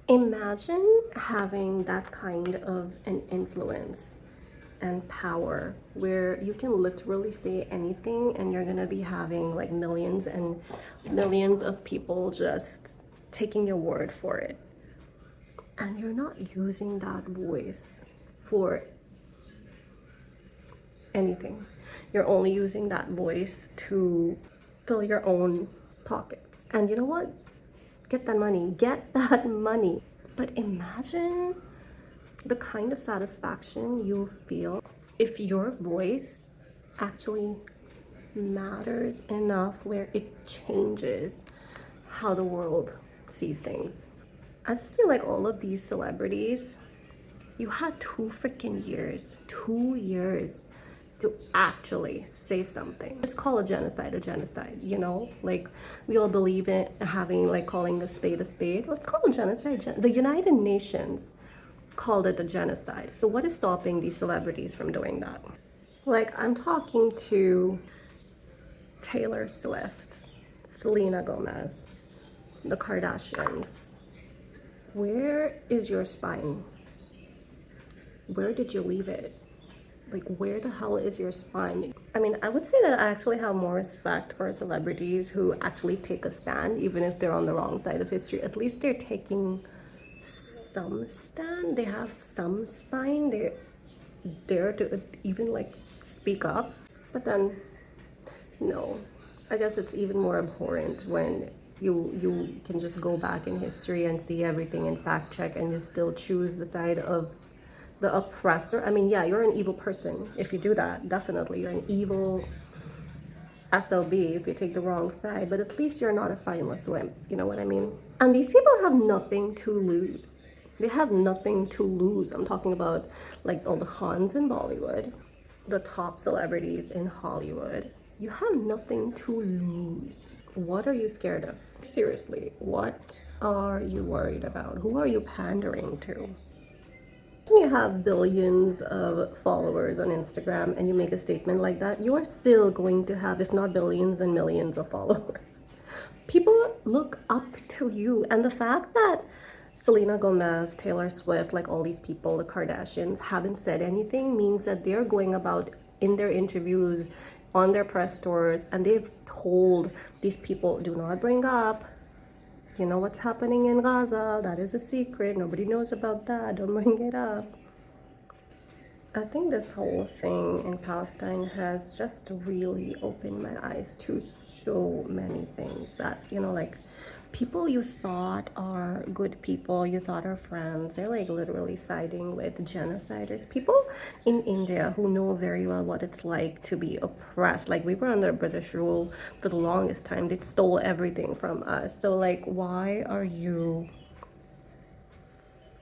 Imagine having that kind of an influence and power where you can literally say anything and you're gonna be having like millions and millions of people just taking your word for it. And you're not using that voice for anything. You're only using that voice to fill your own pockets. And you know what? Get that money. Get that money. But imagine the kind of satisfaction you feel if your voice actually matters enough where it changes how the world sees things. I just feel like all of these celebrities, you had 2 freaking years, 2 years to actually say something. Just call a genocide, you know? Like, we all believe in having, like, calling a spade a spade. Let's call a genocide. The United Nations called it a genocide. So what is stopping these celebrities from doing that? Like, I'm talking to Taylor Swift, Selena Gomez, the Kardashians. Where is your spine? Where did you leave it? Like, where the hell is your spine? I mean, I would say that I actually have more respect for celebrities who actually take a stand, even if they're on the wrong side of history. At least they're taking some stand. They have some spine. They're there to even like speak up. But then, no. I guess it's even more abhorrent when you can just go back in history and see everything and fact check and you still choose the side of the oppressor. I mean, yeah, you're an evil person if you do that. Definitely, you're an evil SLB if you take the wrong side. But at least you're not a spineless wimp. You know what I mean? And these people have nothing to lose. They have nothing to lose. I'm talking about like all the Khans in Bollywood, the top celebrities in Hollywood. You have nothing to lose. What are you scared of? Seriously, what are you worried about? Who are you pandering to? When you have billions of followers on Instagram and you make a statement like that, you are still going to have, if not billions, then millions of followers. People look up to you. And the fact that Selena Gomez, Taylor Swift, like all these people, the Kardashians, haven't said anything means that they're going about in their interviews, on their press tours, and they've told these people, do not bring up, you know what's happening in Gaza, that is a secret, nobody knows about that, don't bring it up. I think this whole thing in Palestine has just really opened my eyes to so many things that, you know, like people you thought are good people, you thought are friends, they're like literally siding with genociders. People in India who know very well what it's like to be oppressed. Like, we were under British rule for the longest time. They stole everything from us. So, like, why are you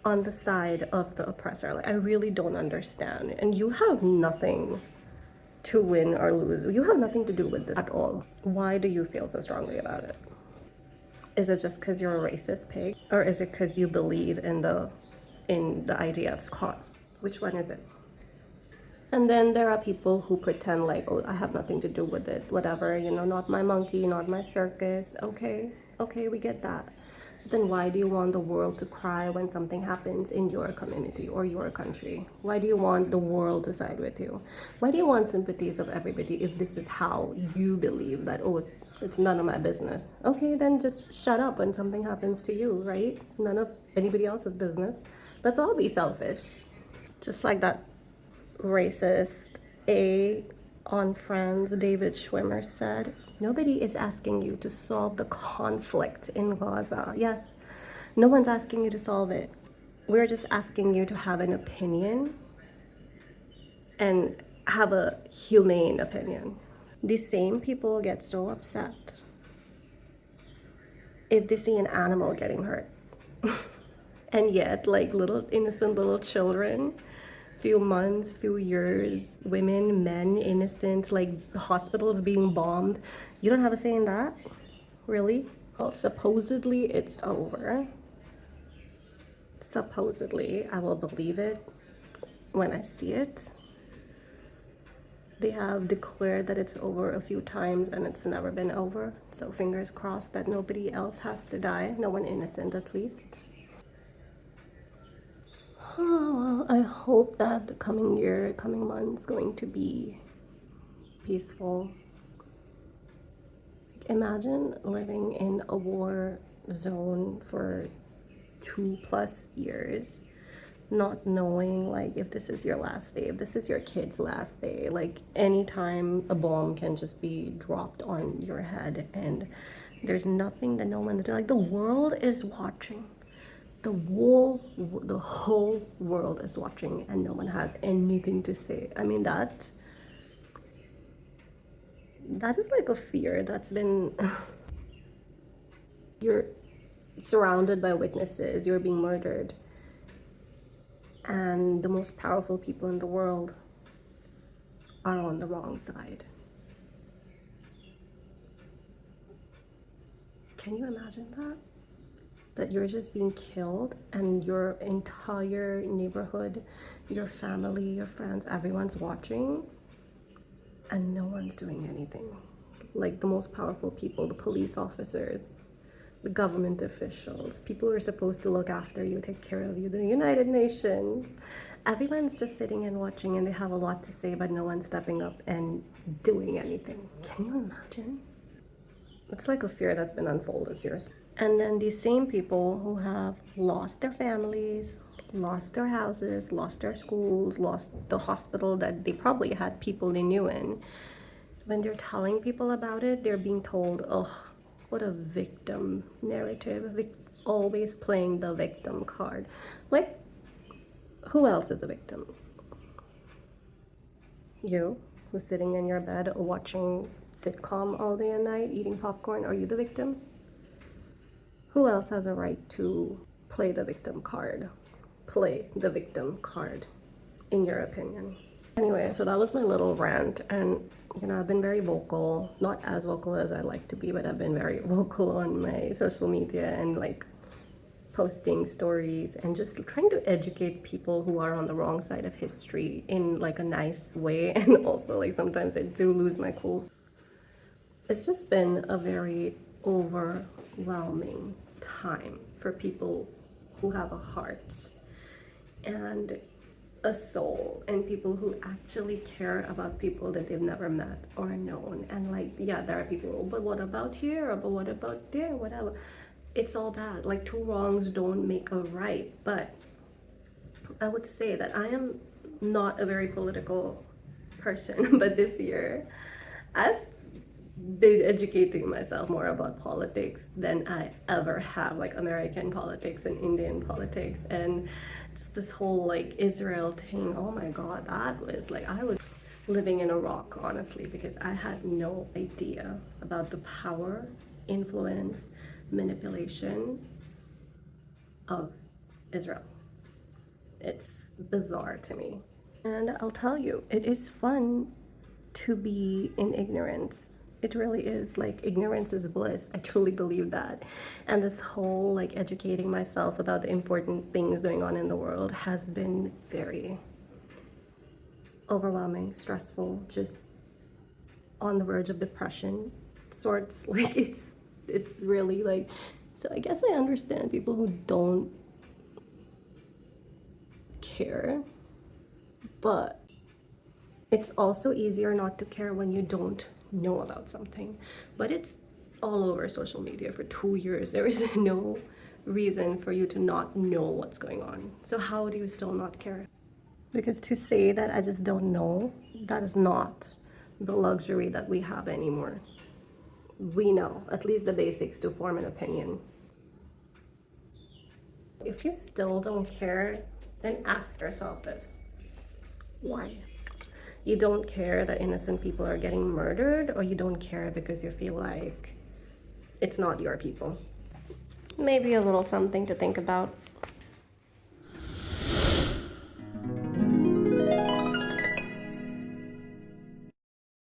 on the side of the oppressor? Like, I really don't understand. And you have nothing to win or lose. You have nothing to do with this at all. Why do you feel so strongly about it? Is it just because you're a racist pig? Or is it because you believe in the IDF's cause? Which one is it? And then there are people who pretend like, oh, I have nothing to do with it, whatever, you know, not my monkey, not my circus. Okay, we get that. Then why do you want the world to cry when something happens in your community or your country? Why do you want the world to side with you? Why do you want sympathies of everybody if this is how you believe that, oh, it's none of my business? Okay, then just shut up when something happens to you, right? None of anybody else's business. Let's all be selfish. Just like that racist A on Friends, David Schwimmer said, nobody is asking you to solve the conflict in Gaza. Yes, no one's asking you to solve it. We're just asking you to have an opinion and have a humane opinion. These same people get so upset if they see an animal getting hurt. And yet, like little innocent little children, few months, few years, women, men, innocent, like hospitals being bombed. You don't have a say in that? Really? Well, supposedly it's over. Supposedly, I will believe it when I see it. They have declared that it's over a few times and it's never been over. So fingers crossed that nobody else has to die. No one innocent, at least. Oh, well, I hope that the coming year, coming months, going to be peaceful. Imagine living in a war zone for 2+ years, not knowing like if this is your last day, if this is your kid's last day. Like anytime a bomb can just be dropped on your head, and there's nothing that no one's doing. Like the world is watching. The whole world is watching, and no one has anything to say. I mean, that is like a fear that's been you're surrounded by witnesses, you're being murdered, and the most powerful people in the world are on the wrong side. Can you imagine that? That you're just being killed and your entire neighborhood, your family, your friends, everyone's watching, and no one's doing anything. Like the most powerful people, the police officers, the government officials, people who are supposed to look after you, take care of you, the United Nations, everyone's just sitting and watching, and they have a lot to say, but no one's stepping up and doing anything. Can you imagine? It's like a fear that's been unfolded years. And then these same people who have lost their families, lost their houses, lost their schools, lost the hospital that they probably had people they knew in, when they're telling people about it, they're being told, ugh, what a victim narrative, always playing the victim card. Like, who else is a victim? You, who's sitting in your bed watching sitcom all day and night, eating popcorn, are you the victim? Who else has a right to play the victim card? Play the victim card, in your opinion. Anyway, so that was my little rant, and I've been very vocal, not as vocal as I like to be, but I've been very vocal on my social media and like posting stories and just trying to educate people who are on the wrong side of history in like a nice way. And also like sometimes I do lose my cool. It's just been a very overwhelming time for people who have a heart and a soul, and people who actually care about people that they've never met or known. And like, yeah, there are people, but what about here, but what about there, whatever. It's all that, like, two wrongs don't make a right. But I would say that I am not a very political person, but this year I've been educating myself more about politics than I ever have, like American politics and Indian politics. And it's this whole like Israel thing, oh my god, that was like, I was living in a rock, honestly, because I had no idea about the power, influence, manipulation of Israel. It's bizarre to me. And I'll tell you, it is fun to be in ignorance. It really is. Like, ignorance is bliss. I truly believe that. And this whole like educating myself about the important things going on in the world has been very overwhelming, stressful, just on the verge of depression sorts. Like, it's really like, so I guess I understand people who don't care, but it's also easier not to care when you don't know about something. But it's all over social media for 2 years. There is no reason for you to not know what's going on. So how do you still not care? Because to say that I just don't know, that is not the luxury that we have anymore. We know at least the basics to form an opinion. If you still don't care, then ask yourself this: why? You don't care that innocent people are getting murdered, or you don't care because you feel like it's not your people? Maybe a little something to think about.